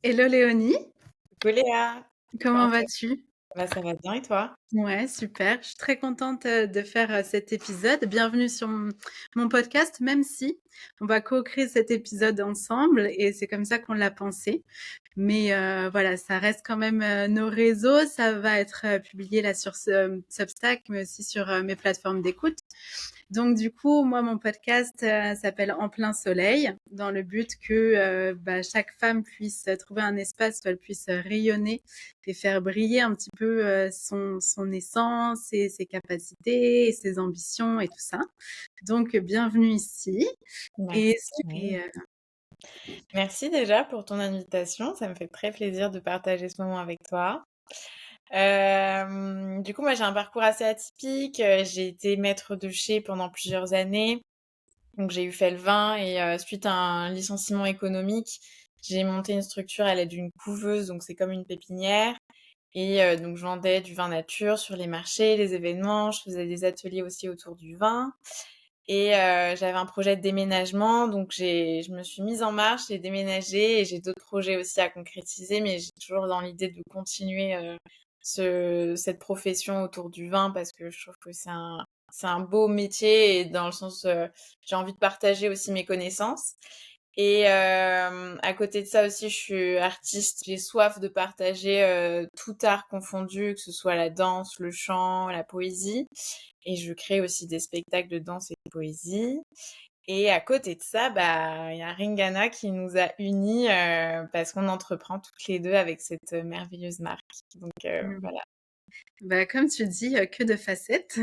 Hello Léonie, Coucou Léa, comment comment ça vas-tu? va? Ça va bien et toi? Ouais, super. Je suis très contente de faire cet épisode. Bienvenue sur mon podcast, même si on va co-créer cet épisode ensemble et c'est comme ça qu'on l'a pensé. Mais voilà, ça reste quand même nos réseaux. Ça va être publié là sur Substack, mais aussi sur mes plateformes d'écoute. Donc du coup, moi, mon podcast s'appelle En plein soleil, dans le but que chaque femme puisse trouver un espace où elle puisse rayonner et faire briller un petit peu son essence et ses capacités et ses ambitions et tout ça. Donc bienvenue ici. Et, Merci. et Merci déjà pour ton invitation, ça me fait très plaisir de partager ce moment avec toi. Du coup, moi j'ai un parcours assez atypique, j'ai été maître de chai pendant plusieurs années, donc j'ai eu fait le vin et suite à un licenciement économique, j'ai monté une structure à l'aide d'une couveuse, donc c'est comme une pépinière. Et donc je vendais du vin nature sur les marchés, les événements, je faisais des ateliers aussi autour du vin. Et j'avais un projet de déménagement, donc je me suis mise en marche, j'ai déménagé et j'ai d'autres projets aussi à concrétiser, mais j'ai toujours dans l'idée de continuer cette profession autour du vin parce que je trouve que c'est un beau métier et dans le sens j'ai envie de partager aussi mes connaissances. Et à côté de ça aussi, je suis artiste. J'ai soif de partager tout art confondu, que ce soit la danse, le chant, la poésie. Et je crée aussi des spectacles de danse et de poésie. Et à côté de ça, bah, il y a Ringana qui nous a unis parce qu'on entreprend toutes les deux avec cette merveilleuse marque. Donc voilà. comme tu dis, que de facettes.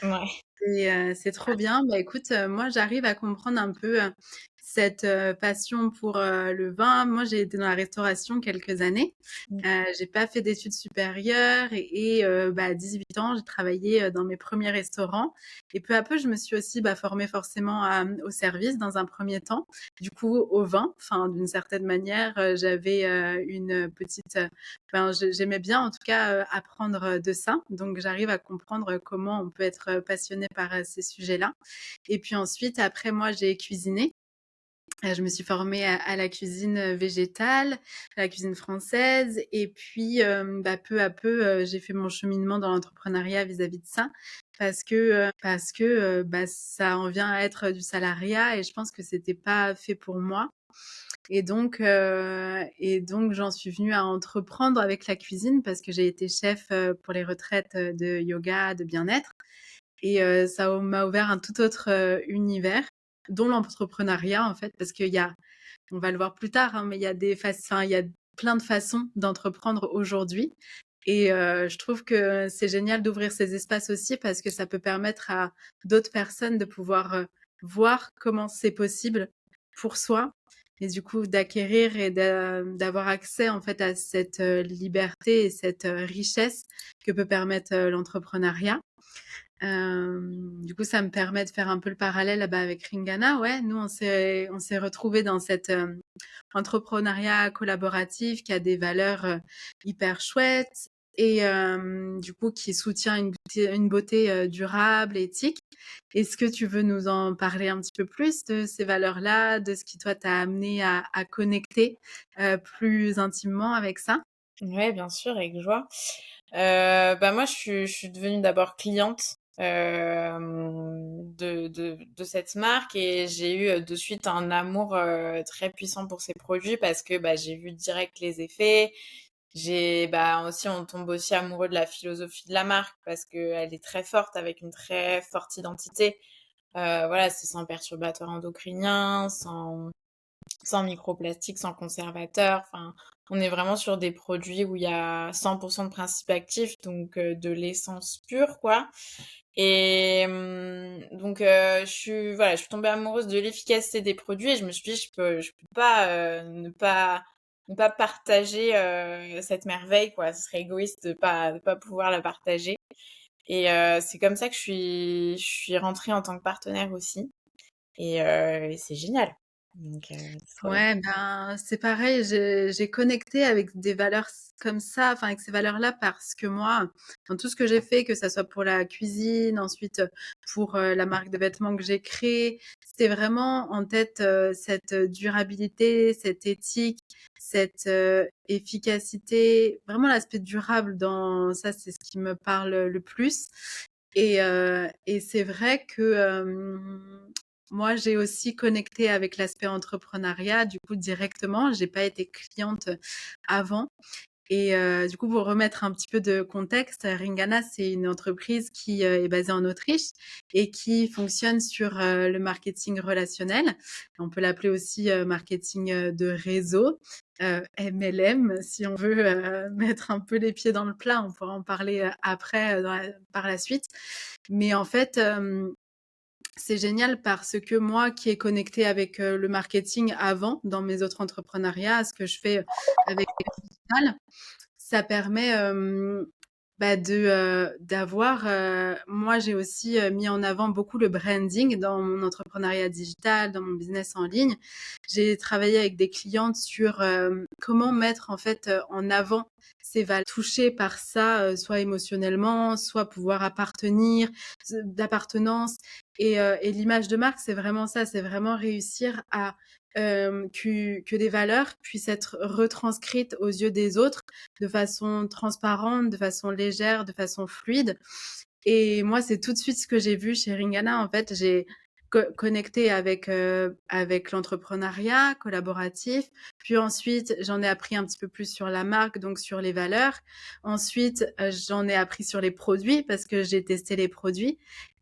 Ouais. C'est trop bien. Bah, écoute, moi, j'arrive à comprendre un peu cette passion pour le vin. Moi, j'ai été dans la restauration quelques années. J'ai pas fait d'études supérieures à 18 ans, j'ai travaillé dans mes premiers restaurants. Et peu à peu, je me suis aussi formée forcément au service dans un premier temps. Du coup, au vin, enfin, d'une certaine manière, j'avais une petite j'aimais bien en tout cas apprendre de ça. Donc j'arrive à comprendre comment on peut être passionné par ces sujets-là. Et puis ensuite, après moi, j'ai cuisiné. Je me suis formée à la cuisine végétale, à la cuisine française, et puis peu à peu, j'ai fait mon cheminement dans l'entrepreneuriat vis-à-vis de ça, parce que ça en vient à être du salariat, et je pense que c'était pas fait pour moi. Et donc j'en suis venue à entreprendre avec la cuisine parce que j'ai été chef pour les retraites de yoga, de bien-être. Et ça m'a ouvert un tout autre univers, dont l'entrepreneuriat en fait, parce qu'il y a, on va le voir plus tard, hein, mais il y a il y a plein de façons d'entreprendre aujourd'hui. Et je trouve que c'est génial d'ouvrir ces espaces aussi parce que ça peut permettre à d'autres personnes de pouvoir voir comment c'est possible pour soi et du coup d'acquérir et d'avoir accès en fait à cette liberté et cette richesse que peut permettre l'entrepreneuriat. Du coup, ça me permet de faire un peu le parallèle avec Ringana. Ouais, nous, on s'est retrouvés dans cet entrepreneuriat collaboratif qui a des valeurs hyper chouettes et du coup, qui soutient une beauté durable, éthique. Est-ce que tu veux nous en parler un petit peu plus de ces valeurs-là, de ce qui, toi, t'a amené à connecter plus intimement avec ça? Ouais, bien sûr, avec joie. Bah moi, je suis devenue d'abord cliente de cette marque et j'ai eu de suite un amour très puissant pour ces produits parce que bah, j'ai vu direct les effets. Aussi, on tombe aussi amoureux de la philosophie de la marque parce qu'elle est très forte avec une très forte identité. Voilà, c'est sans perturbateurs endocriniens, sans microplastique, sans conservateur. Enfin, on est vraiment sur des produits où il y a 100% de principes actifs, donc de l'essence pure, quoi. Et je suis tombée amoureuse de l'efficacité des produits et je me suis dit, je peux pas ne pas partager cette merveille, quoi. Ce serait égoïste de pas pouvoir la partager. Et c'est comme ça que je suis rentrée en tant que partenaire aussi. Et c'est génial. Donc, c'est trop bien. Ouais, ben, c'est pareil, j'ai connecté avec des valeurs comme ça, enfin avec ces valeurs-là parce que moi, dans tout ce que j'ai fait, que ça soit pour la cuisine, ensuite pour la marque de vêtements que j'ai créée, c'était vraiment en tête cette durabilité, cette éthique, cette efficacité, vraiment l'aspect durable dans ça, c'est ce qui me parle le plus. Et c'est vrai que moi, j'ai aussi connecté avec l'aspect entrepreneuriat, du coup, directement. J'ai pas été cliente avant. Et du coup, pour remettre un petit peu de contexte, Ringana, c'est une entreprise qui est basée en Autriche et qui fonctionne sur le marketing relationnel. On peut l'appeler aussi marketing de réseau, MLM, si on veut mettre un peu les pieds dans le plat. On pourra en parler après, par la suite. Mais en fait, c'est génial parce que moi qui ai connecté avec le marketing avant, dans mes autres entrepreneuriats, ce que je fais avec les digital, ça permet d'avoir. Moi, j'ai aussi mis en avant beaucoup le branding dans mon entrepreneuriat digital, dans mon business en ligne. J'ai travaillé avec des clientes sur comment mettre en fait en avant ces valeurs touchées par ça, soit émotionnellement, soit pouvoir appartenir, d'appartenance. Et l'image de marque, c'est vraiment ça, c'est vraiment réussir à que des valeurs puissent être retranscrites aux yeux des autres de façon transparente, de façon légère, de façon fluide. Et moi, c'est tout de suite ce que j'ai vu chez Ringana. En fait, j'ai connecté avec l'entrepreneuriat collaboratif. Puis ensuite, j'en ai appris un petit peu plus sur la marque, donc sur les valeurs. Ensuite, j'en ai appris sur les produits parce que j'ai testé les produits.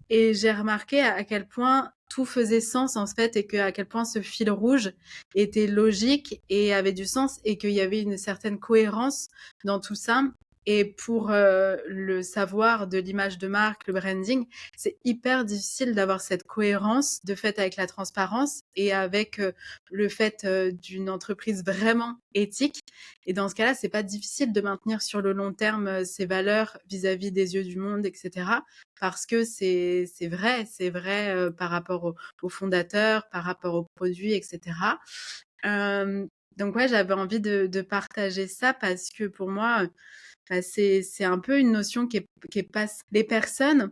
Et j'ai remarqué à quel point tout faisait sens en fait et que à quel point ce fil rouge était logique et avait du sens et qu'il y avait une certaine cohérence dans tout ça. Et pour le savoir de l'image de marque, le branding, c'est hyper difficile d'avoir cette cohérence de fait avec la transparence et avec le fait d'une entreprise vraiment éthique. Et dans ce cas-là, c'est pas difficile de maintenir sur le long terme ces valeurs vis-à-vis des yeux du monde, etc. Parce que c'est vrai par rapport aux fondateurs, par rapport aux produits, etc. Euh, donc ouais, j'avais envie de partager ça parce que pour moi, bah, c'est un peu une notion qui est pas les personnes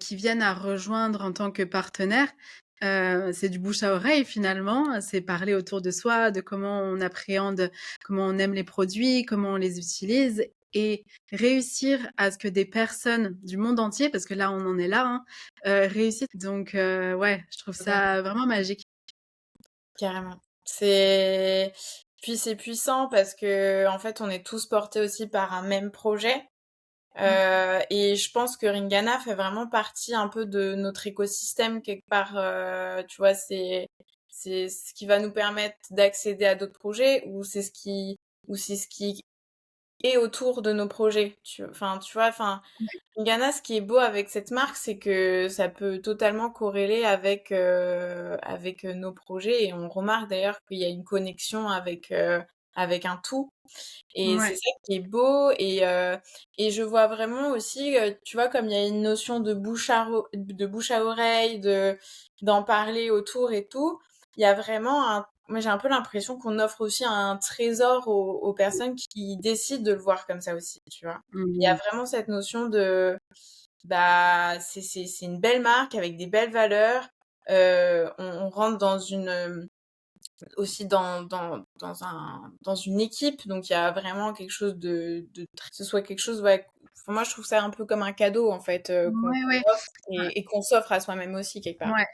qui viennent à rejoindre en tant que partenaire. C'est du bouche à oreille finalement, c'est parler autour de soi, de comment on appréhende, comment on aime les produits, comment on les utilise et réussir à ce que des personnes du monde entier, parce que là on en est là, hein, réussissent. Donc ouais, je trouve ça vraiment magique. Carrément. C'est Puis c'est puissant parce que en fait on est tous portés aussi par un même projet. Mmh. Et je pense que Ringana fait vraiment partie un peu de notre écosystème quelque part. Tu vois, c'est ce qui va nous permettre d'accéder à d'autres projets ou c'est ce qui est autour de nos projets. Enfin, tu vois, enfin, Ghana, ce qui est beau avec cette marque, c'est que ça peut totalement corréler avec nos projets et on remarque d'ailleurs qu'il y a une connexion avec un tout et c'est Ouais. ça qui est beau et je vois vraiment aussi, tu vois, comme il y a une notion de bouche à oreille, d'en parler autour et tout, il y a vraiment moi j'ai un peu l'impression qu'on offre aussi un trésor aux personnes qui décident de le voir comme ça aussi, tu vois. Il y a Mmh. vraiment cette notion de bah, c'est une belle marque avec des belles valeurs. On rentre aussi dans une équipe, donc il y a vraiment quelque chose que ce soit quelque chose, ouais. Enfin, moi, je trouve ça un peu comme un cadeau, en fait, Ouais, qu'on ouais. offre et qu'on s'offre à soi-même aussi, quelque part. Ouais.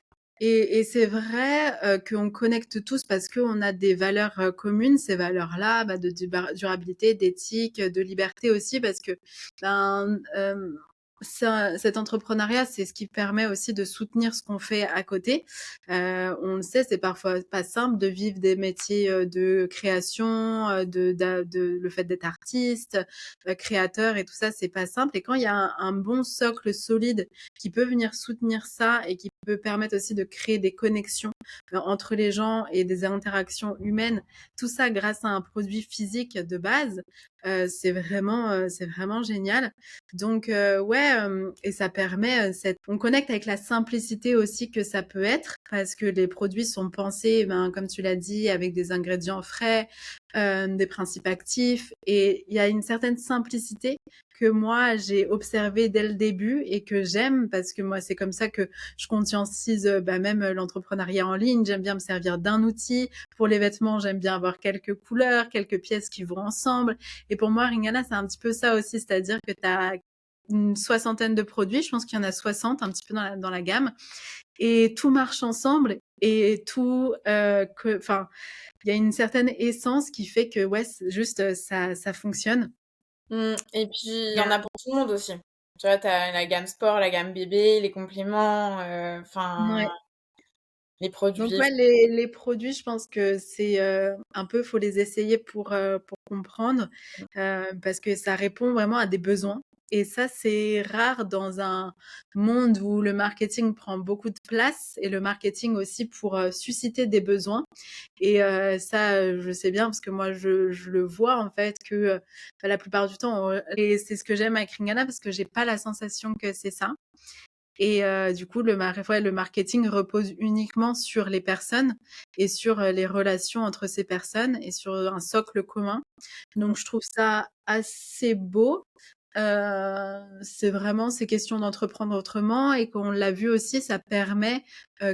Et c'est vrai qu'on connecte tous parce qu'on a des valeurs communes, ces valeurs-là, bah, de durabilité, d'éthique, de liberté aussi, parce que ben, cet entrepreneuriat, c'est ce qui permet aussi de soutenir ce qu'on fait à côté. On le sait, c'est parfois pas simple de vivre des métiers de création, le fait d'être artiste, créateur et tout ça, c'est pas simple. Et quand il y a un bon socle solide qui peut venir soutenir ça et qui peut permettre aussi de créer des connexions entre les gens et des interactions humaines, tout ça grâce à un produit physique de base, c'est vraiment génial. Donc ouais, et ça permet on connecte avec la simplicité aussi que ça peut être parce que les produits sont pensés, comme tu l'as dit, avec des ingrédients frais, des principes actifs et il y a une certaine simplicité que moi j'ai observée dès le début et que j'aime parce que moi c'est comme ça que je conscientise même l'entrepreneuriat en ligne. J'aime bien me servir d'un outil. Pour les vêtements, j'aime bien avoir quelques couleurs, quelques pièces qui vont ensemble. Et pour moi, Ringana, c'est un petit peu ça aussi, c'est-à-dire que tu as une soixantaine de produits, je pense qu'il y en a 60 un petit peu dans la gamme, et tout marche ensemble et tout, enfin, il y a une certaine essence qui fait que ouais, juste ça fonctionne. Et puis, il y en a pour tout le monde aussi. Tu vois, t'as la gamme sport, la gamme bébé, les compléments, enfin, Ouais. les Donc produits. ouais, les produits, je pense que c'est un peu, faut les essayer pour comprendre, parce que ça répond vraiment à des besoins. Et ça, c'est rare dans un monde où le marketing prend beaucoup de place et le marketing aussi pour susciter des besoins. Et ça, je sais bien parce que moi, je le vois en fait que la plupart du temps, et c'est ce que j'aime avec Ringana parce que j'ai pas la sensation que c'est ça. Et du coup, le marketing repose uniquement sur les personnes et sur les relations entre ces personnes et sur un socle commun. Donc, je trouve ça assez beau. C'est vraiment ces questions d'entreprendre autrement et qu'on l'a vu aussi, ça permet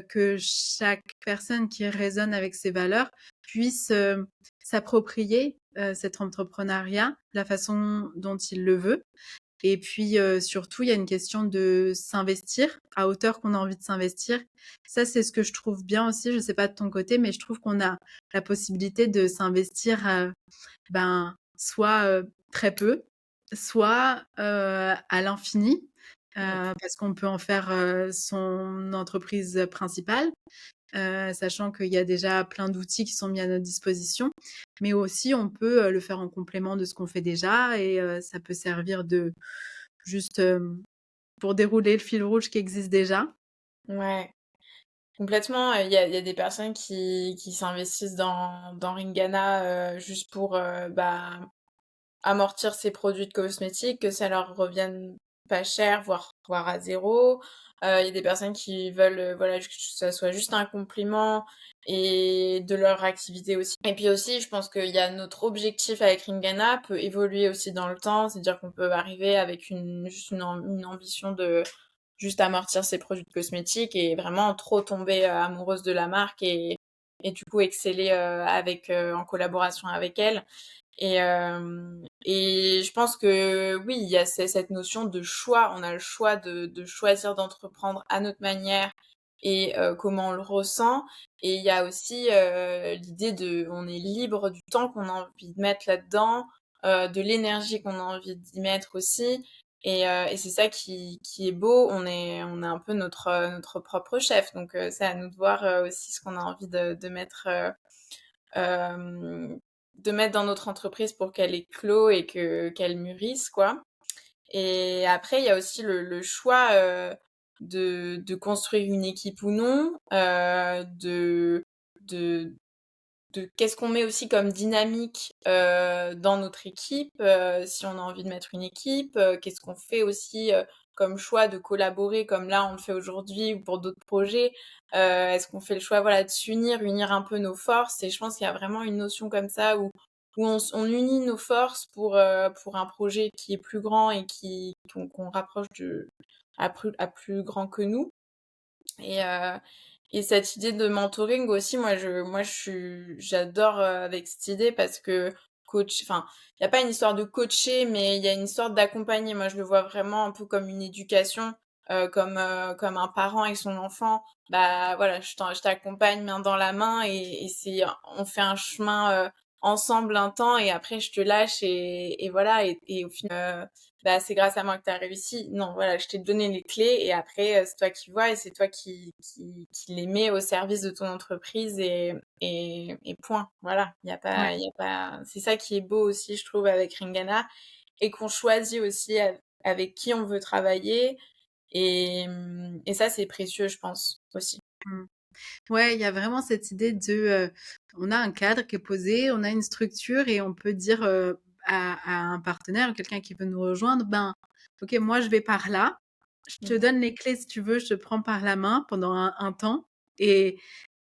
que chaque personne qui résonne avec ses valeurs puisse s'approprier cet entrepreneuriat, la façon dont il le veut. Et puis surtout, il y a une question de s'investir à hauteur qu'on a envie de s'investir. Ça, c'est ce que je trouve bien aussi. Je sais pas de ton côté, mais je trouve qu'on a la possibilité de s'investir, soit très peu, soit à l'infini, parce qu'on peut en faire son entreprise principale. Sachant qu'il y a déjà plein d'outils qui sont mis à notre disposition. Mais aussi, on peut le faire en complément de ce qu'on fait déjà et ça peut servir de juste pour dérouler le fil rouge qui existe déjà. Ouais, complètement. Il y a des personnes qui s'investissent dans Ringana juste pour amortir ces produits de cosmétiques, que ça leur revienne pas cher, voire à zéro. Il y a des personnes qui veulent voilà, que ça soit juste un complément et de leur activité aussi. Et puis aussi, je pense qu'il y a notre objectif avec Ringana peut évoluer aussi dans le temps, c'est-à-dire qu'on peut arriver avec juste une ambition de juste amortir ses produits de cosmétiques et vraiment trop tomber amoureuse de la marque et du coup exceller en collaboration avec elle. Et je pense que oui, il y a cette notion de choix. On a le choix de choisir d'entreprendre à notre manière et comment on le ressent. Et il y a aussi l'idée on est libre du temps qu'on a envie de mettre là-dedans, de l'énergie qu'on a envie d'y mettre aussi. Et c'est ça qui est beau. On est un peu notre propre chef. Donc c'est à nous de voir aussi ce qu'on a envie euh, de mettre dans notre entreprise pour qu'elle éclot et qu'elle mûrisse, quoi. Et après, il y a aussi le choix de construire une équipe ou non, de, de qu'est-ce qu'on met aussi comme dynamique dans notre équipe, si on a envie de mettre une équipe, qu'est-ce qu'on fait aussi comme choix de collaborer comme là on le fait aujourd'hui ou pour d'autres projets. Est-ce qu'on fait le choix voilà de s'unir, unir un peu nos forces, et je pense qu'il y a vraiment une notion comme ça où on unit nos forces pour un projet qui est plus grand et qu'on rapproche à plus grand que nous. Et, euh, et cette idée de mentoring aussi, j'adore avec cette idée parce que enfin, il n'y a pas une histoire de coacher, mais il y a une histoire d'accompagner. Moi, je le vois vraiment un peu comme une éducation, comme un parent avec son enfant. Bah voilà, je t'accompagne main dans la main on fait un chemin ensemble un temps et après je te lâche et voilà et au final bah c'est grâce à moi que tu as réussi. Non, voilà, je t'ai donné les clés et après c'est toi qui vois et c'est toi qui les mets au service de ton entreprise et point. Voilà, Ouais. il y a pas c'est ça qui est beau aussi je trouve avec Ringana et qu'on choisit aussi avec qui on veut travailler et ça c'est précieux je pense aussi. Mm. Ouais, il y a vraiment cette idée de, on a un cadre qui est posé, on a une structure et on peut dire à un partenaire, quelqu'un qui veut nous rejoindre, OK, moi, je vais par là. Je te donne les clés si tu veux, je te prends par la main pendant un temps et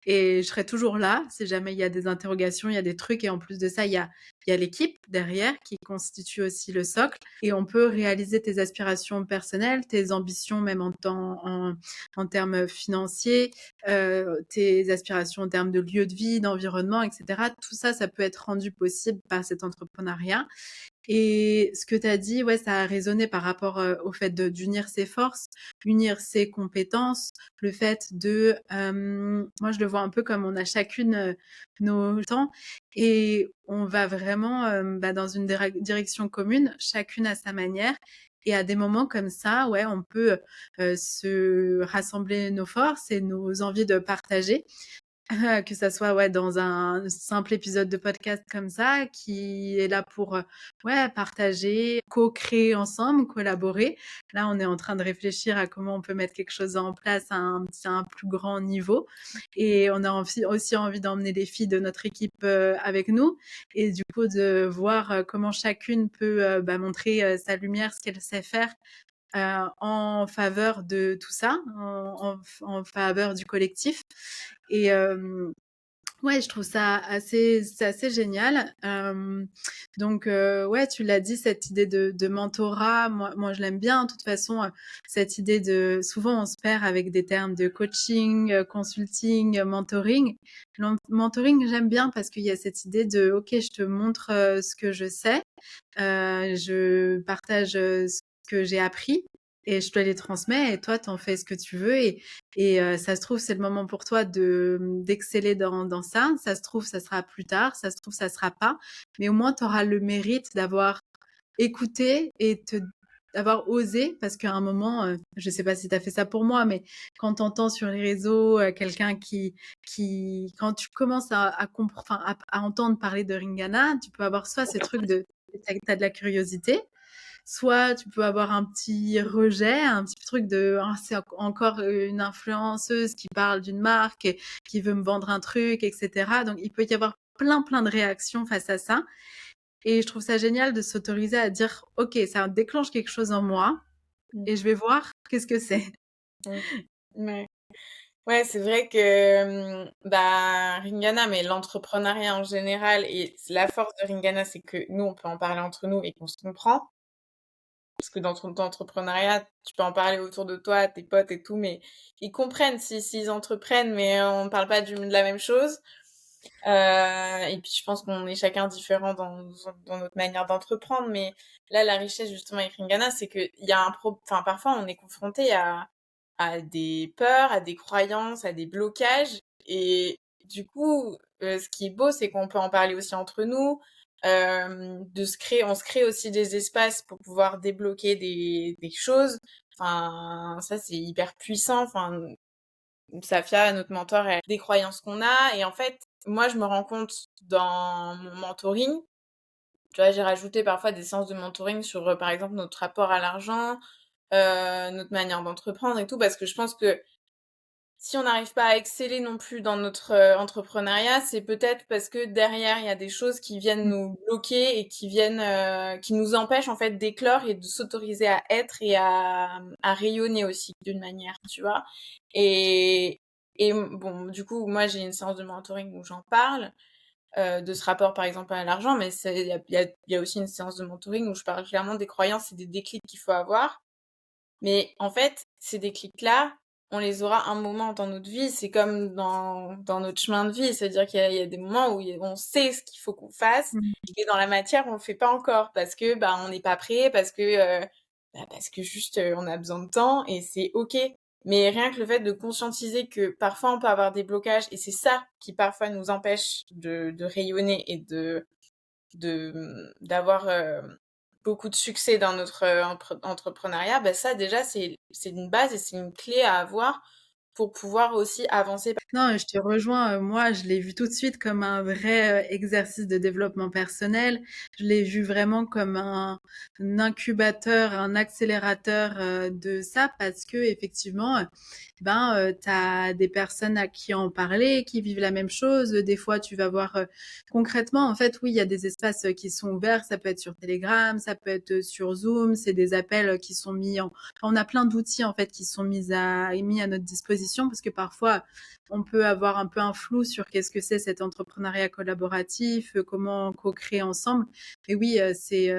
et je serai toujours là si jamais il y a des interrogations, il y a des trucs et en plus de ça, il y a l'équipe derrière qui constitue aussi le socle et on peut réaliser tes aspirations personnelles, tes ambitions même en termes financiers, tes aspirations en termes de lieu de vie, d'environnement, et cetera. Tout ça, ça peut être rendu possible par cet entrepreneuriat et ce que tu as dit, ouais, ça a résonné par rapport, au fait d'unir ses forces, unir ses compétences, le fait de, moi je le vois un peu comme on a chacune, nos temps et on va vraiment, dans une direction commune, chacune à sa manière et à des moments comme ça, ouais, on peut, se rassembler nos forces et nos envies de partager que ça soit, ouais, dans un simple épisode de podcast comme ça, qui est là pour, ouais, partager, co-créer ensemble, collaborer. Là, on est en train de réfléchir à comment on peut mettre quelque chose en place à un plus grand niveau et on a aussi envie d'emmener les filles de notre équipe, avec nous et du coup de voir, comment chacune peut, montrer, sa lumière, ce qu'elle sait faire, en faveur de tout ça, en faveur du collectif et ouais, je trouve ça c'est assez génial. Donc ouais, tu l'as dit, cette idée de mentorat, moi je l'aime bien. De toute façon, cette idée de souvent on se perd avec des termes de coaching, consulting, mentoring. Mentoring, j'aime bien parce qu'il y a cette idée de OK, je te montre ce que je sais, je partage ce que j'ai appris et je te les transmets et toi t'en fais ce que tu veux et ça se trouve c'est le moment pour toi de d'exceller dans ça. Ça se trouve ça sera plus tard, ça se trouve ça sera pas, mais au moins tu auras le mérite d'avoir écouté et d'avoir osé parce qu'à un moment, je sais pas si tu as fait ça pour moi, mais quand tu entends sur les réseaux quelqu'un qui quand tu commences à entendre parler de Ringana, tu peux avoir soit ces trucs de t'as de la curiosité, soit tu peux avoir un petit rejet, un petit truc de ah, c'est encore une influenceuse qui parle d'une marque et qui veut me vendre un truc, etc. Donc il peut y avoir plein de réactions face à ça. Et je trouve ça génial de s'autoriser à dire ok, ça déclenche quelque chose en moi Mmh. et je vais voir qu'est-ce que c'est. Mmh. Ouais. Ouais, c'est vrai que, Ringana, mais l'entrepreneuriat en général et la force de Ringana, c'est que nous, on peut en parler entre nous et qu'on se comprend. Parce que dans ton entrepreneuriat, tu peux en parler autour de toi, à tes potes et tout, mais ils comprennent s'ils entreprennent, mais on parle pas de la même chose. Et puis je pense qu'on est chacun différent dans notre manière d'entreprendre, mais là, la richesse justement avec Ringana, c'est qu'il y a enfin, parfois on est confronté à des peurs, à des croyances, à des blocages, et du coup, ce qui est beau, c'est qu'on peut en parler aussi entre nous, on se crée aussi des espaces pour pouvoir débloquer des choses. Enfin, ça c'est hyper puissant. Enfin, Safia, notre mentor, elle a des croyances qu'on a. Et en fait, moi, je me rends compte dans mon mentoring, tu vois, j'ai rajouté parfois des séances de mentoring sur, par exemple, notre rapport à l'argent, notre manière d'entreprendre et tout, parce que je pense que si on n'arrive pas à exceller non plus dans notre entrepreneuriat, c'est peut-être parce que derrière, il y a des choses qui viennent nous bloquer et qui nous empêchent en fait d'éclore et de s'autoriser à être et à rayonner aussi d'une manière, tu vois. Et, et bon, du coup, moi, j'ai une séance de mentoring où j'en parle de ce rapport, par exemple, à l'argent, mais il y a aussi une séance de mentoring où je parle clairement des croyances et des déclics qu'il faut avoir. Mais en fait, ces déclics-là, on les aura un moment dans notre vie. C'est comme dans notre chemin de vie. C'est-à-dire qu'il y a des moments où on sait ce qu'il faut qu'on fasse, et dans la matière, on le fait pas encore parce que on n'est pas prêt, parce que juste on a besoin de temps et c'est ok. Mais rien que le fait de conscientiser que parfois on peut avoir des blocages et c'est ça qui parfois nous empêche de rayonner et d'avoir beaucoup de succès dans notre entrepreneuriat, ça déjà c'est une base et c'est une clé à avoir pour pouvoir aussi avancer. Non, je te rejoins. Moi, je l'ai vu tout de suite comme un vrai exercice de développement personnel. Je l'ai vu vraiment comme un incubateur, un accélérateur de ça parce que effectivement, tu as des personnes à qui en parler, qui vivent la même chose. Des fois, tu vas voir concrètement, en fait, oui, il y a des espaces qui sont ouverts. Ça peut être sur Telegram, ça peut être sur Zoom. C'est des appels qui sont mis en. On a plein d'outils en fait qui sont mis à notre disposition parce que parfois on peut avoir un peu un flou sur qu'est-ce que c'est cet entrepreneuriat collaboratif, comment co-créer ensemble. Et oui, c'est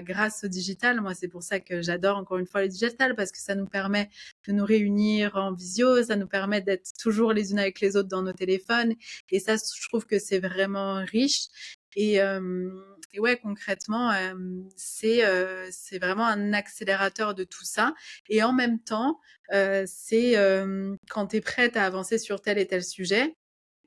grâce au digital. Moi, c'est pour ça que j'adore encore une fois le digital parce que ça nous permet de nous réunir en visio, ça nous permet d'être toujours les unes avec les autres dans nos téléphones. Et ça, je trouve que c'est vraiment riche. Et, euh, et ouais, concrètement, c'est vraiment un accélérateur de tout ça. Et en même temps, c'est quand tu es prête à avancer sur tel et tel sujet,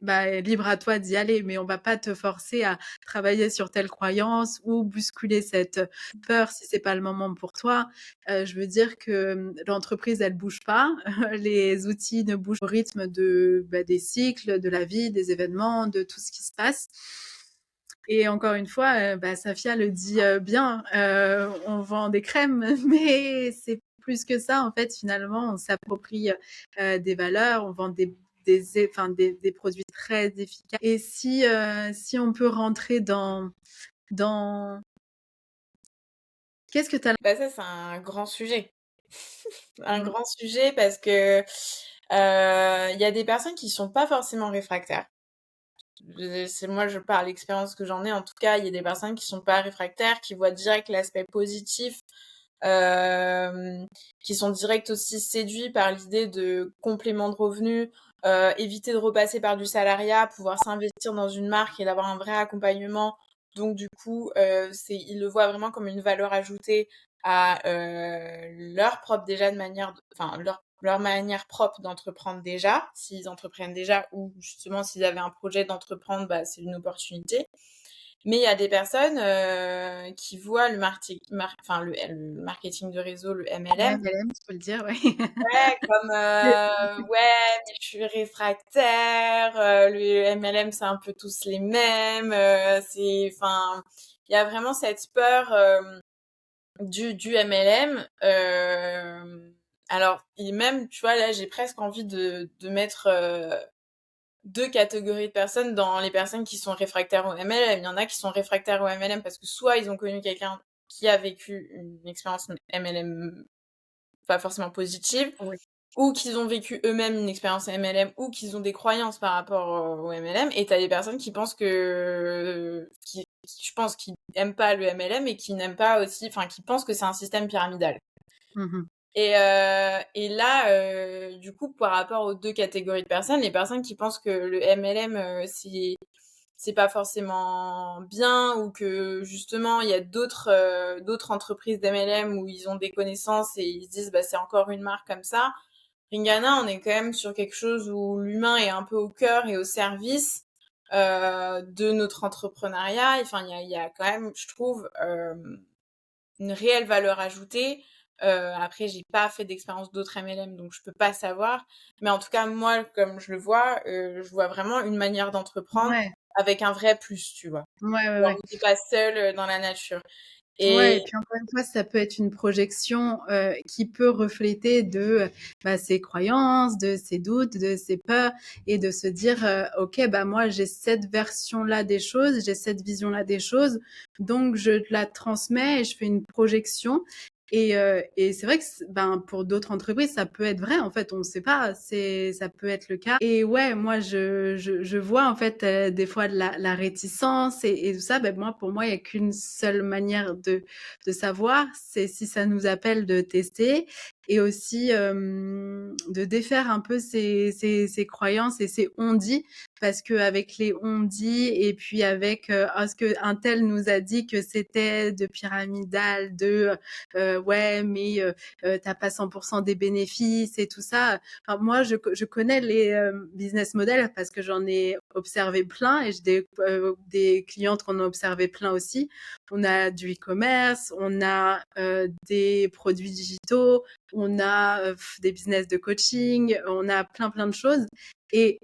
libre à toi d'y aller, mais on va pas te forcer à travailler sur telle croyance ou bousculer cette peur si c'est pas le moment pour toi. Je veux dire que l'entreprise, elle bouge pas. Les outils ne bougent pas au rythme des cycles, de la vie, des événements, de tout ce qui se passe. Et encore une fois, Safia le dit bien, on vend des crèmes, mais c'est plus que ça. En fait, finalement, on s'approprie des valeurs, on vend des produits très efficaces. Et si on peut rentrer dans... Qu'est-ce que tu as... Bah ça, c'est un grand sujet. Un grand sujet parce que il y a des personnes qui sont pas forcément réfractaires. C'est moi, je parle l'expérience que j'en ai. En tout cas, il y a des personnes qui sont pas réfractaires, qui voient direct l'aspect positif, euh, qui sont direct aussi séduits par l'idée de complément de revenus, éviter de repasser par du salariat, pouvoir s'investir dans une marque et d'avoir un vrai accompagnement. Donc du coup, ils le voient vraiment comme une valeur ajoutée à leur propre déjà de manière, enfin leur manière propre d'entreprendre déjà, s'ils entreprennent déjà, ou justement s'ils avaient un projet d'entreprendre, bah, c'est une opportunité. Mais il y a des personnes qui voient le marketing de réseau, le Ouais, MLM, Hélène, tu peux le dire, ouais. ouais, comme ouais, mais je suis réfractaire, le MLM c'est un peu tous les mêmes, il y a vraiment cette peur du MLM. Alors, et même, tu vois, là, j'ai presque envie de mettre deux catégories de personnes dans les personnes qui sont réfractaires au MLM. Il y en a qui sont réfractaires au MLM parce que soit ils ont connu quelqu'un qui a vécu une expérience MLM pas forcément positive, Oui. ou qu'ils ont vécu eux-mêmes une expérience MLM, ou qu'ils ont des croyances par rapport au MLM, et t'as des personnes qui pensent je pense, qui aiment pas le MLM et qui n'aiment pas aussi, enfin, qui pensent que c'est un système pyramidal. Mhm. Et là, du coup, par rapport aux deux catégories de personnes, les personnes qui pensent que le MLM, c'est pas forcément bien, ou que justement il y a d'autres entreprises d'MLM où ils ont des connaissances et ils se disent bah c'est encore une marque comme ça. Ringana, on est quand même sur quelque chose où l'humain est un peu au cœur et au service de notre entrepreneuriat. Enfin, il y a quand même, je trouve, une réelle valeur ajoutée. Après, j'ai pas fait d'expérience d'autres MLM, donc je peux pas savoir. Mais en tout cas, moi, comme je le vois, je vois vraiment une manière d'entreprendre Ouais, avec un vrai plus, tu vois. ouais, ouais, Genre, ouais. on n'est pas seul dans la nature. Ouais, et Et puis encore une fois, ça peut être une projection qui peut refléter de ses croyances, de ses doutes, de ses peurs, et de se dire, ok, moi j'ai cette version-là des choses, j'ai cette vision-là des choses, donc je la transmets et je fais une projection. Et c'est vrai que pour d'autres entreprises, ça peut être vrai. En fait, on ne sait pas. Ça peut être le cas. Et ouais, moi, je vois en fait des fois la réticence et tout ça. Moi, pour moi, il n'y a qu'une seule manière de savoir, c'est si ça nous appelle de tester et aussi de défaire un peu ces croyances et ces on-dit, parce qu'avec les on-dit et puis avec ce qu'un tel nous a dit que c'était de pyramidal, ouais, mais t'as pas 100% des bénéfices et tout ça. Enfin, moi, je connais les business models parce que j'en ai observé plein et j'ai des clientes qu'on a observé plein aussi. On a du e-commerce, on a des produits digitaux, on a des business de coaching, on a plein de choses. Et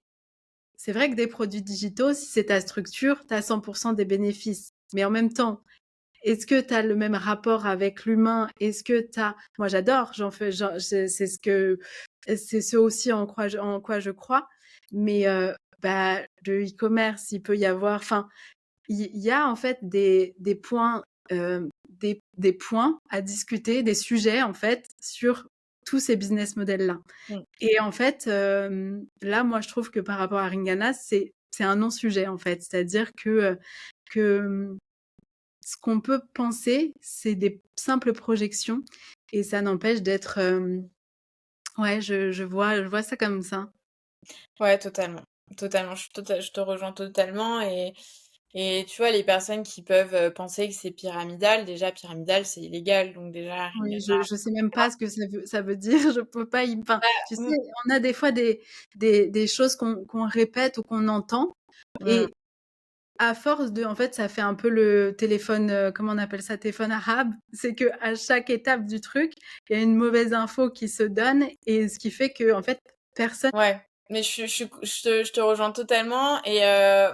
c'est vrai que des produits digitaux, si c'est ta structure, tu as 100% des bénéfices. Mais en même temps, est-ce que tu as le même rapport avec l'humain? Est-ce que tu as... Moi, j'adore, c'est ce aussi en quoi je crois. Mais bah, le e-commerce, il peut y avoir... Enfin, il y a en fait des points, des points à discuter, des sujets en fait sur tous ces business models-là. Mm. Et en fait, là, moi, je trouve que par rapport à Ringana, c'est un non-sujet en fait. C'est-à-dire que ce qu'on peut penser, c'est des simples projections et ça n'empêche d'être... ouais, je vois ça comme ça. Ouais, totalement. Totalement. Je te rejoins totalement. Et tu vois, les personnes qui peuvent penser que c'est pyramidal, déjà, pyramidal, c'est illégal. Donc, déjà, Oui, Ringana. je sais même pas ce que ça veut dire. Je peux pas y... Enfin, tu sais, Mm, on a des fois des choses qu'on répète ou qu'on entend mm. et à force de... En fait, ça fait un peu le téléphone, comment on appelle ça, téléphone arabe. C'est que à chaque étape du truc, il y a une mauvaise info qui se donne et ce qui fait que, en fait, personne... Ouais, mais je te rejoins totalement. Et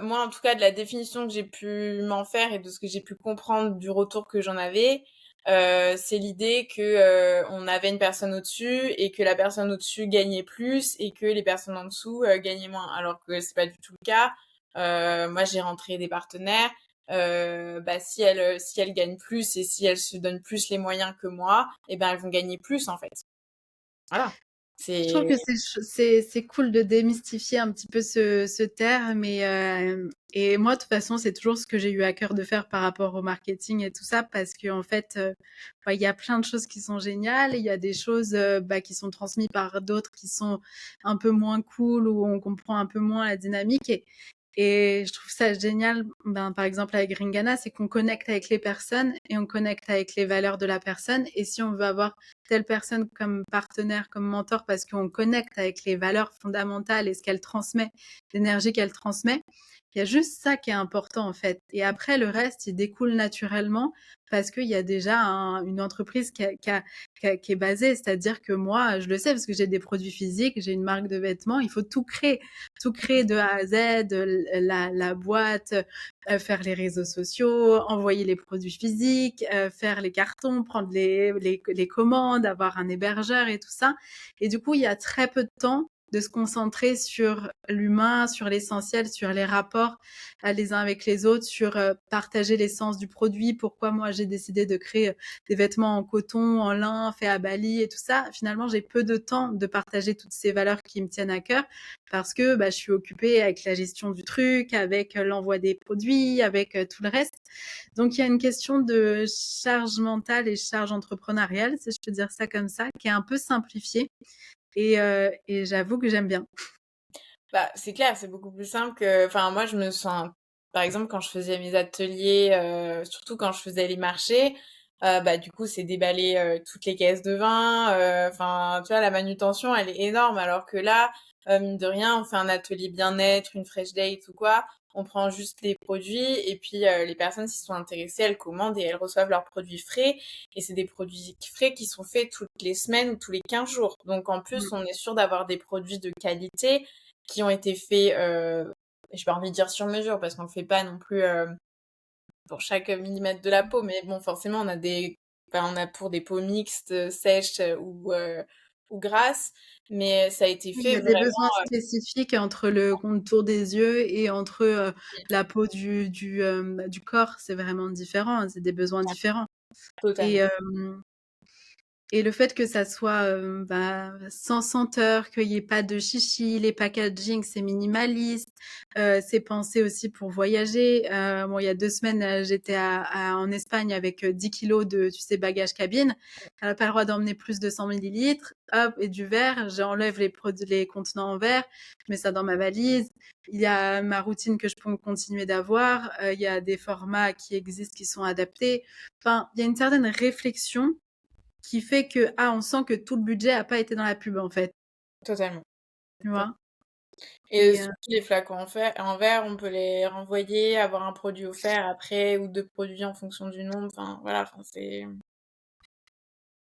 moi, en tout cas, de la définition que j'ai pu m'en faire et de ce que j'ai pu comprendre du retour que j'en avais, c'est l'idée que on avait une personne au-dessus et que la personne au-dessus gagnait plus et que les personnes en dessous gagnaient moins. Alors que c'est pas du tout le cas. Moi, j'ai rentré des partenaires. Bah, si elles gagnent plus et si elles se donnent plus les moyens que moi, eh ben elles vont gagner plus en fait. Voilà. Je trouve C'est que c'est cool de démystifier un petit peu ce terme et moi de toute façon c'est toujours ce que j'ai eu à cœur de faire par rapport au marketing et tout ça parce que en fait bah, il y a plein de choses qui sont géniales, il y a des choses bah, qui sont transmises par d'autres qui sont un peu moins cool où on comprend un peu moins la dynamique et je trouve ça génial, ben, par exemple avec Ringana, c'est qu'on connecte avec les personnes et on connecte avec les valeurs de la personne. Et si on veut avoir telle personne comme partenaire, comme mentor, parce qu'on connecte avec les valeurs fondamentales et ce qu'elle transmet, l'énergie qu'elle transmet, il y a juste ça qui est important en fait. Et après, le reste, il découle naturellement parce qu'il y a déjà une entreprise qui est basée. C'est-à-dire que moi, je le sais parce que j'ai des produits physiques, j'ai une marque de vêtements, il faut tout créer de A à Z, la boîte, faire les réseaux sociaux, envoyer les produits physiques, faire les cartons, prendre les commandes, avoir un hébergeur et tout ça. Et du coup, il y a très peu de temps de se concentrer sur l'humain, sur l'essentiel, sur les rapports les uns avec les autres, sur partager l'essence du produit, pourquoi moi j'ai décidé de créer des vêtements en coton, en lin, fait à Bali et tout ça. Finalement, j'ai peu de temps de partager toutes ces valeurs qui me tiennent à cœur parce que bah, je suis occupée avec la gestion du truc, avec l'envoi des produits, avec tout le reste. Donc, il y a une question de charge mentale et charge entrepreneuriale, si je peux dire ça comme ça, qui est un peu simplifiée. Et j'avoue que j'aime bien. bah, c'est clair, c'est beaucoup plus simple que. Enfin, moi, je me sens. Par exemple, quand je faisais mes ateliers, surtout quand je faisais les marchés, bah, du coup, c'est déballer toutes les caisses de vin. Enfin, tu vois, la manutention, elle est énorme. Alors que là, mine de rien, on fait un atelier bien-être, une fresh date ou quoi. On prend juste les produits et puis les personnes, s'y sont intéressées, elles commandent et elles reçoivent leurs produits frais. Et c'est des produits frais qui sont faits toutes les semaines ou tous les 15 jours. Donc, en plus, on est sûr d'avoir des produits de qualité qui ont été faits, j'ai pas envie de dire sur mesure parce qu'on le fait pas non plus pour chaque millimètre de la peau, mais bon, forcément, on a pour des peaux mixtes, sèches ou grasses, mais ça a été Oui, il y fait a des vraiment. besoins spécifiques entre le contour des yeux et entre la peau du corps. C'est vraiment différent. Hein, c'est des besoins différents. Et, Totalement. et le fait que ça soit bah, sans senteur, qu'il n'y ait pas de chichi, les packaging, c'est minimaliste. C'est pensé aussi pour voyager. Bon, il y a 2 semaines, j'étais en Espagne avec 10 kilos de, tu sais, bagages cabine. Elle n'a pas le droit d'emmener plus de 100 millilitres. Hop, et du verre. J'enlève les contenants en verre. Je mets ça dans ma valise. Il y a ma routine que je peux continuer d'avoir. Il y a des formats qui existent, qui sont adaptés. Enfin, il y a une certaine réflexion qui fait que, on sent que tout le budget a pas été dans la pub, en fait, Totalement. tu vois? Et Et surtout les flacons en verre, on peut les renvoyer, avoir un produit offert après ou deux produits en fonction du nombre. Enfin, voilà, enfin, c'est.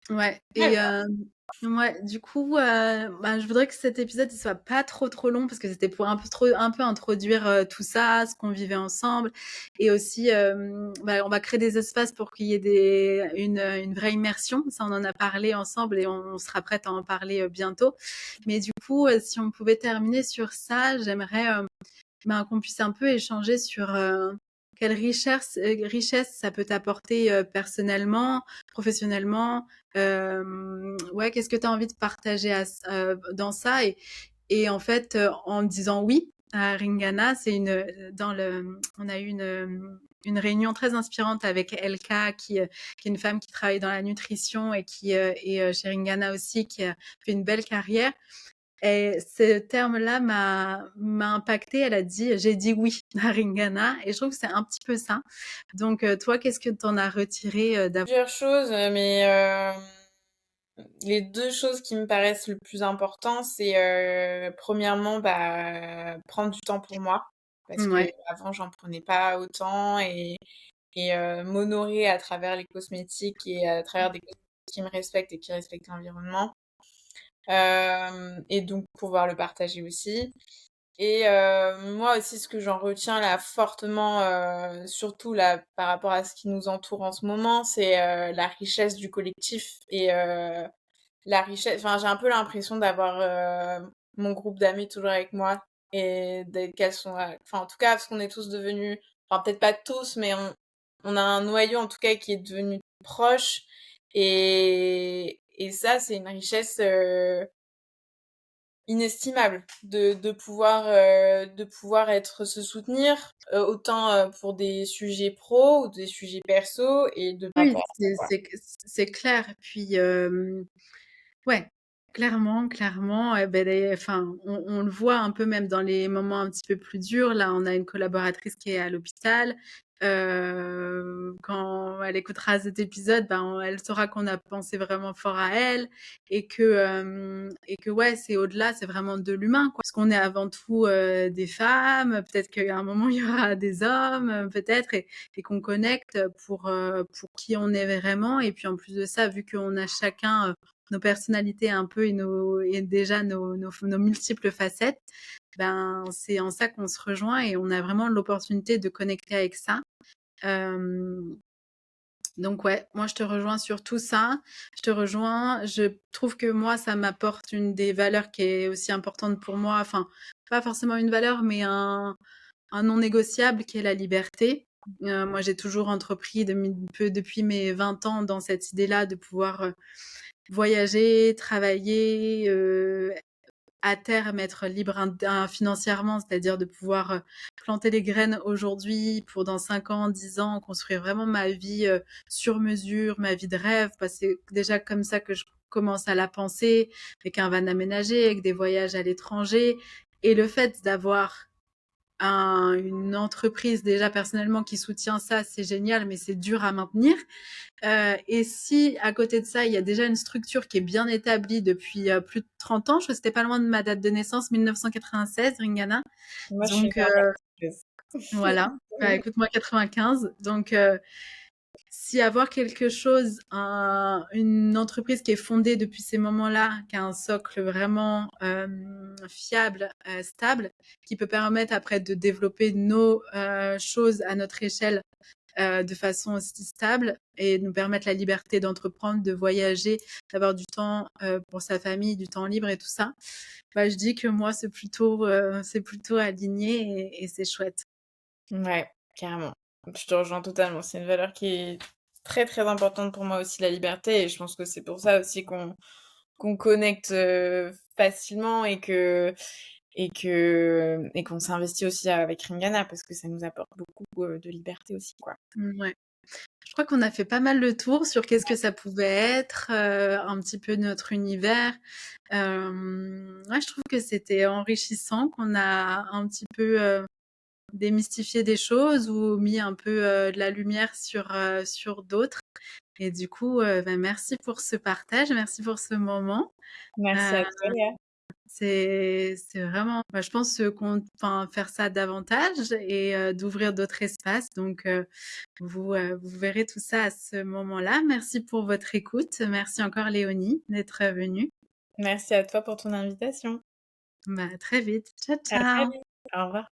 Ouais Très et bien. ouais, du coup, bah, je voudrais que cet épisode, il soit pas trop, trop long parce que c'était pour un peu introduire, tout ça, ce qu'on vivait ensemble et aussi, bah, on va créer des espaces pour qu'il y ait une vraie immersion. Ça, on en a parlé ensemble et on sera prête à en parler, bientôt. Mais du coup, si on pouvait terminer sur ça, j'aimerais, ben, qu'on puisse un peu échanger sur quelle richesse ça peut t'apporter personnellement, professionnellement. Ouais, qu'est-ce que tu as envie de partager dans ça et en fait, en disant oui à Ringana, on a eu une réunion très inspirante avec Elka, qui est une femme qui travaille dans la nutrition et qui est chez Ringana aussi, qui a fait une belle carrière. Et ce terme-là m'a impactée. Elle a dit, j'ai dit oui à Ringana, et je trouve que c'est un petit peu ça. Donc, toi, qu'est-ce que tu en as retiré d'avoir... Plusieurs choses, mais les 2 choses qui me paraissent le plus important, c'est, premièrement, bah, prendre du temps pour moi. Parce Ouais, qu'avant, j'en prenais pas autant et m'honorer à travers les cosmétiques et à travers des cosmétiques qui me respectent et qui respectent l'environnement. Et donc pouvoir le partager aussi. Et moi aussi, ce que j'en retiens là fortement, surtout là par rapport à ce qui nous entoure en ce moment, c'est la richesse du collectif et la richesse. Enfin, j'ai un peu l'impression d'avoir mon groupe d'amis toujours avec moi et qu'elles sont, enfin en tout cas, parce qu'on est tous devenus, enfin peut-être pas tous, mais on a un noyau en tout cas qui est devenu proche et ça, c'est une richesse. Inestimable de pouvoir être se soutenir autant pour des sujets pro ou des sujets perso et de par oui, rapport à ça quoi. c'est clair. Puis, ouais, clairement, clairement. Ben, enfin, on le voit un peu même dans les moments un petit peu plus durs. Là, on a une collaboratrice qui est à l'hôpital. Quand elle écoutera cet épisode, ben, elle saura qu'on a pensé vraiment fort à elle et que ouais, c'est au-delà, c'est vraiment de l'humain, quoi. Parce qu'on est avant tout des femmes. Peut-être qu'à un moment il y aura des hommes, peut-être, et qu'on connecte pour qui on est vraiment. Et puis en plus de ça, vu qu'on a chacun nos personnalités un peu et déjà nos multiples facettes, ben c'est en ça qu'on se rejoint et on a vraiment l'opportunité de connecter avec ça. Euh, donc ouais, moi je te rejoins sur tout ça. Je te rejoins. Je trouve que moi ça m'apporte une des valeurs qui est aussi importante pour moi. Enfin, pas forcément une valeur, mais un non négociable qui est la liberté. Moi, j'ai toujours entrepris depuis mes 20 ans dans cette idée-là de pouvoir voyager, travailler, à terme être libre financièrement, c'est-à-dire de pouvoir planter les graines aujourd'hui pour dans 5 ans, 10 ans, construire vraiment ma vie sur mesure, ma vie de rêve, parce que c'est déjà comme ça que je commence à la penser, avec un van aménagé, avec des voyages à l'étranger. Et le fait d'avoir une entreprise déjà personnellement qui soutient ça, c'est génial, mais c'est dur à maintenir. Et si à côté de ça, il y a déjà une structure qui est bien établie depuis plus de 30 ans, je crois que c'était pas loin de ma date de naissance, 1996, Ringana. Moi, je suis Donc née en 93. voilà, bah, écoute, moi 95. Donc si avoir quelque chose, une entreprise qui est fondée depuis ces moments-là, qui a un socle vraiment fiable, stable, qui peut permettre après de développer nos choses à notre échelle de façon aussi stable et nous permettre la liberté d'entreprendre, de voyager, d'avoir du temps pour sa famille, du temps libre et tout ça, bah, je dis que moi, c'est plutôt aligné et c'est chouette. Ouais, carrément. Je te rejoins totalement. C'est une valeur qui est très très importante pour moi aussi, la liberté, et je pense que c'est pour ça aussi qu'on connecte facilement et qu'on s'investit aussi avec Ringana parce que ça nous apporte beaucoup de liberté aussi, quoi. Ouais. Je crois qu'on a fait pas mal le tour sur qu'est-ce que ça pouvait être, un petit peu notre univers. Ouais, je trouve que c'était enrichissant, qu'on a un petit peu démystifié des choses ou mis un peu de la lumière sur d'autres. Et du coup, bah, merci pour ce partage, merci pour ce moment. Merci Euh, à toi, Léa. C'est vraiment je pense, faire ça davantage et d'ouvrir d'autres espaces donc vous verrez tout ça à ce moment-là. Merci pour votre écoute. Merci encore Léonie d'être venue. Merci à toi pour ton invitation. Bah, à très vite. Ciao, À très ciao. vite. Au revoir.